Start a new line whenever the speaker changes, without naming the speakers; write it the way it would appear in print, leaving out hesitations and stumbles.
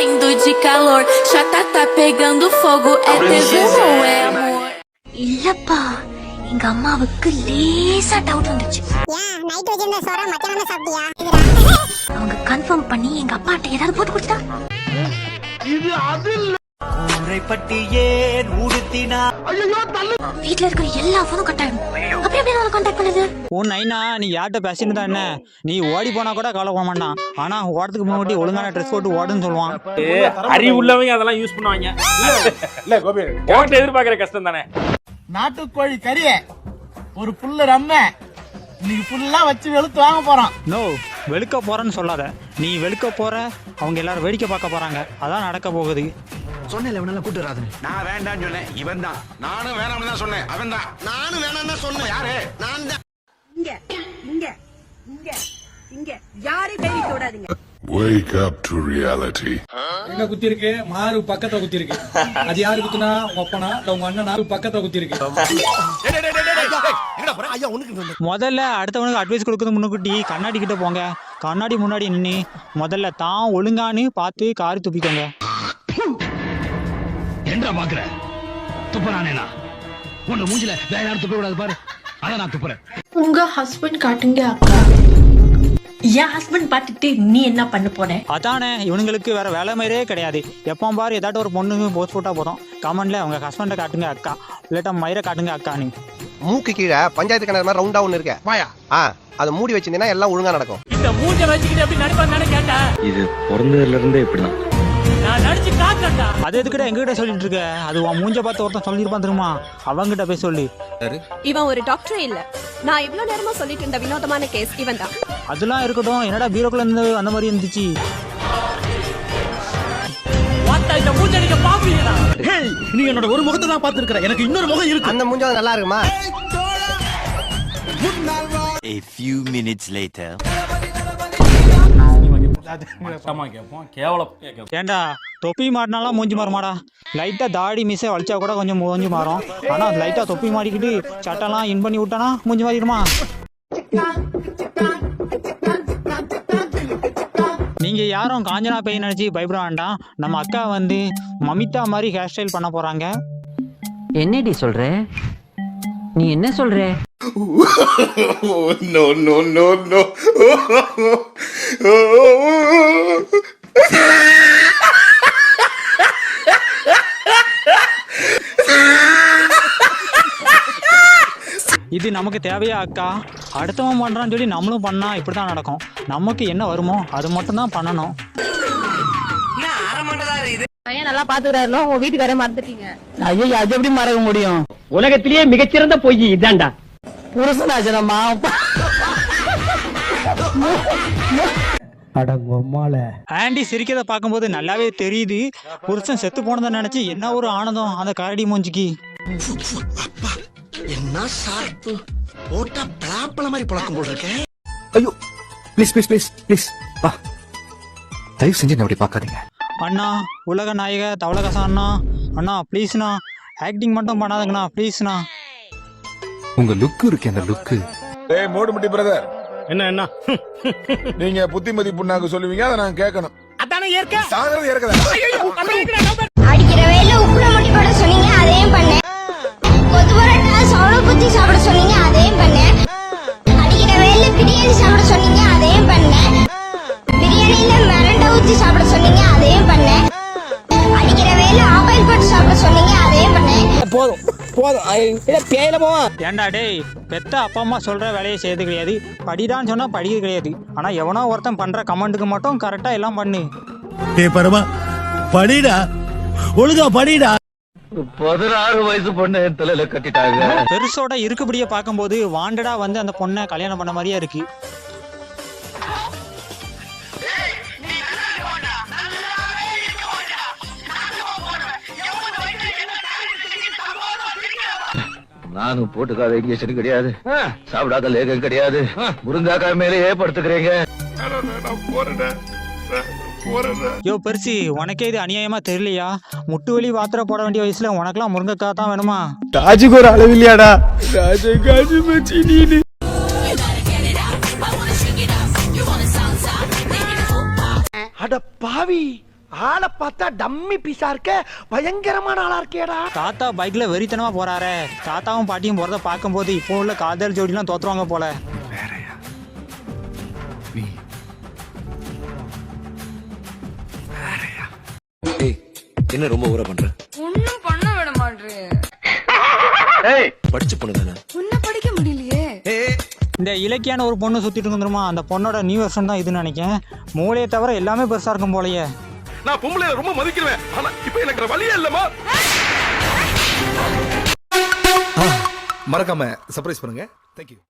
morrendo de calor. Chata tá pegando fogo, é tesão ou é amor?
இல்லப்பா, எங்க அம்மாவுக்கு லேசா டவுட் வந்துச்சு.
ஏன் நைட் வச்சிருந்த சோற மத்தியானம் சாப்பிட்டியா?
அவங்க கன்ஃபார்ம் பண்ணி எங்க அப்பாட்ட ஏதாவது போட்டு கொடுத்தா?
இது அது கூரைப்பட்டி ஏன் ஊடுத்தினா? ஐயோ தள்ளு.
வீட்ல இருக்கிற எல்லா போனும் கட் ஆயிடும். அப்புறம் எப்படி நான் கான்டாக்ட் பண்ணது?
உன் நைனா நீ யார்கிட்ட பேசிட்டு தான் என்ன? நீ ஓடி போனா கூட கவலை போக மாட்டான். ஆனா ஓடத்துக்கு முன்னாடி ஒழுங்கான ட்ரெஸ் போட்டு ஓடுன்னு சொல்லுவான்.
அறிவு உள்ளவங்க அதெல்லாம் யூஸ் பண்ணுவாங்க.
இல்ல கோபி
உன்கிட்ட எதிர்பார்க்கிற கஷ்டம் தானே.
நாட்டுக்கோழி கறிய ஒரு புல்லு ரம்ம இன்னைக்கு புல்லா வச்சு வெளுத்து வாங்க போறோம்.
நோ, வெளுக்க போறேன்னு சொல்லாத. நீ வெளுக்க போற, அவங்க எல்லாரும் வேடிக்கை பார்க்க போறாங்க. அதான் நடக்க போகுது.
சொன்னேன் இவனெல்லாம் கூட்டு வராது. நான் வேண்டாம்னு சொன்னேன், இவன் தான். நானும் வேணாம்னு தான் சொன்னேன், அவன் தான். நானும் வேணாம்னு தான் சொன்னேன். யாரு? நான் தான்.
இங்க இங்க இங்க இங்க யாரை கைவி தொடாதீங்க.
Wake up to reality.
எங்க குத்தி இருக்கு? மாறு பக்கத்துல குத்தி இருக்கு. அது யாரு குத்துனா? உங்க அப்பனா இல்ல உங்க அண்ணனா? பக்கத்துல குத்தி இருக்கு.
முதல்ல அடுத்தவனுக்கு அட்வைஸ் கொடுக்கறது முன்னுக்குட்டி கண்ணாடி கிட்ட போங்க. கண்ணாடி முன்னாடி நின்று முதல்ல தான் ஒழுங்கான்னு பார்த்து காரி துப்பிக்கோங்க.
என்ன பாக்குற? துப்புறானேனா? உன்ன மூஞ்சில வேற யாரும் துப்ப கூடாது பாரு. அத நான் துப்புறேன்.
உங்க ஹஸ்பண்ட் காட்டுங்க அக்கா. என் ஹஸ்பண்ட் பார்த்துட்டு நீ என்ன பண்ண போற?
அதானே, இவனுங்களுக்கு வேற வேலை மாதிரியே கிடையாது. எப்போ பாரு ஏதாட்டும் ஒரு பொண்ணுங்க போஸ்ட் போட்டா போதும் கமெண்ட்ல உங்க ஹஸ்பண்டை காட்டுங்க அக்கா, இல்லாட்டா மயிரை காட்டுங்க அக்கான்னு.
மூக்கு கீழே பஞ்சாயத்து கிணறு மாதிரி ரவுண்டா ஒண்ணு இருக்கு. வாயா அதை மூடி வச்சிருந்தீங்கன்னா எல்லாம் ஒழுங்கா நடக்கும்.
இந்த மூஞ்ச வச்சுக்கிட்டு எப்படி நடிப்பான்னு கேட்டா
இது பிறந்ததுல இருந்தே இப்படிதான்.
நான் நடிச்சு காட்டறேன்டா.
அது எதுக்கிட்ட எங்ககிட்ட சொல்லிட்டு இருக்க? அது உன் மூஞ்ச பார்த்து ஒருத்தன் சொல்லிருப்பான் தெரியுமா? அவங்கிட்ட போய் சொல்லி.
இவன் ஒரு டாக்டரே இல்ல. நான் இவ்வளவு நேரமா சொல்லிட்டு இருந்த வினோதமான கேஸ் இவன் தான்.
அதெல்லாம் இருக்கட்டும், என்னடா பீரோக்குள்ள இருந்து அந்த மாதிரி இருந்துச்சு?
வாட்டா இந்த மூஞ்ச நீங்க பாப்பீங்களா?
ஹேய், நீ என்னோட ஒரு முகத்தை தான் பாத்துக்கிற. எனக்கு இன்னொரு முகம் இருக்கு.
அந்த மூஞ்சா நல்லா இருக்குமா?
A few minutes later.
ஏண்டா தொப்பி மாட்டினாலாம் மூஞ்சி மாறுமாடா? லைட்டா தாடி மீசை வலிச்சா கூட கொஞ்சம் மூஞ்சி மாறும். ஆனா லைட்டா தொப்பி மாட்டிக்கிட்டு சட்டெல்லாம் இன் பண்ணி விட்டானா மூஞ்சி மாறிடுமா? நீங்க யாரும் காஞ்சனா பேய் நினைச்சு பயப்பட வேண்டாம். நம்ம அக்கா வந்து மமிதா மாதிரி ஹேர் ஸ்டைல் பண்ண போறாங்க.
என்னடி சொல்ற? நீ என்ன சொல்ற?
No, no, no, no.
இது நமக்கு தேவையா அக்கா? அடுத்தவன் பண்றான்னு சொல்லி நம்மளும் பண்ணா இப்படிதான் நடக்கும். நமக்கு என்ன வருமோ அது மட்டும் தான் பண்ணணும்.
பையன் நல்லா பாத்துக்கிறாருல, உங்க வீட்டுக்கு வர மறந்துட்டீங்க.
ஐயோ, அது எப்படி மறக்க முடியும்?
உலகத்திலேயே மிகச்சிறந்த பொய் இதான்டா.
புருஷனாச்சனம்மா.
ஆண்டி சிரிக்கிறத பார்க்கும்போது நல்லாவே தெரியுது. புருஷன் செத்து போனதை நினைச்சு என்ன ஒரு ஆனந்தம் அந்த கரடி மூஞ்சிக்கு.
என்ன சார்பு போட்டா பலாப்பழ மாதிரி பழக்கம் போல் இருக்கேன்.
ஐயோ ப்ளீஸ் ப்ளீஸ் ப்ளீஸ் ப்ளீஸ் வா, தயவு செஞ்சு அப்படி பார்க்காதீங்க.
அண்ணா உலக நாயக தவளகசா அண்ணா, அண்ணா ப்ளீஸ்ண்ணா ஆக்டிங் மட்டும் பண்ணாதங்கண்ணா ப்ளீஸ்ண்ணா.
உங்க லுக்கு இருக்கு, அந்த லுக்கு.
ஏய் மோடுமுட்டி பிரதர்,
என்ன
நீங்க புத்திமதி புண்ணாக்கு சொல்லுவீங்க, அதை நான் கேட்கணும்.
அதானே ஏற்க
சாகிறது ஏற்கதா?
அடிக்கிற வேலை உப்புல முட்டி போட சொன்னீங்க, அதையும் பண்ணேன். கொத்து பரோட்டா சோள குத்தி சாப்பிட சொன்னீங்க, அதையும் பண்ணேன். அடிக்கிற வேலை பிரியாணி சாப்பிட சொன்னீங்க, அதையும் பண்ணேன். பிரியாணியில மிரண்டை ஊத்தி சாப்பிட சொன்னீங்க, அதையும் பண்ணேன். அடிக்கிற வேலை ஆபாயில் போட்டு சாப்பிட சொன்னீங்க, அதையும் பண்ணேன்.
போதும் போதும், பேயில போவான்.
ஏண்டா டேய், பெத்த அப்பா அம்மா சொல்ற வேலையை செய்யறது கிடையாது, படிடான்னு சொன்னா படிக்கிறது கிடையாது. ஆனா எவனோ ஒருத்தன் பண்ற கமெண்ட்டுக்கு மட்டும் கரெக்டா எல்லாம் பண்ணு.
ஏய் பரமா, படிடா, ஒழுங்கா படிடா.
16 வயசு பொண்ணு தலையில கட்டிட்டாங்க.
பெருசோட இருக்குபடியே பார்க்கும்போது வாண்டடா வந்து அந்த பொண்ணை கல்யாணம் பண்ண மாதிரியே இருக்கு.
நானும் போட்டுக்காத இன்ஜெக்ஷன் கிடையாது, சாப்பிடாத லேகம் கிடையாது, முருங்காக்காய் மேலேயே படுத்துக்கிறீங்க.
யோ பெருசி, உனக்கே இது அநியாயமா தெரியலையா? முட்டு வலி வாத்திர போட வேண்டிய வயசுல உனக்கெல்லாம் முருங்கைக்காய் தான் வேணுமா?
ராஜுக்கு ஒரு அளவு இல்லையாடா? ராஜு மச்சி நீனு. அட பாவி, ஆளை பார்த்தா டம்மி பீஸா இருக்க, பயங்கரமான ஆளா இருக்கேடா.
தாத்தா பைக்ல வெறித்தனமா போறாரே. தாத்தாவும் பாட்டியும் போறத பார்க்கும்போது இப்போ உள்ள காதல் ஜோடிலாம் தோத்துருவாங்க போல.
என்ன ரொம்ப ஊற பண்ற?
ஒண்ணும் பண்ண விட மாட்டேன்.
படிச்சு பொண்ணு தானே?
உன்ன படிக்க முடியலையே.
இந்த இலக்கியான ஒரு பொண்ணு சுத்திட்டு இருந்துருமா, அந்த பொண்ணோட நியூ வெர்ஷன் தான் இதுன்னு நினைக்கிறேன். மூளையை தவிர எல்லாமே பெருசா இருக்கும் போலயே.
நான் பொம்பளை ரொம்ப மதிக்கிறேன், ஆனா இப்ப எனக்கு வழியே இல்லமா.
மறக்காம சர்ப்ரைஸ் பண்ணுங்க. தேங்க்யூ.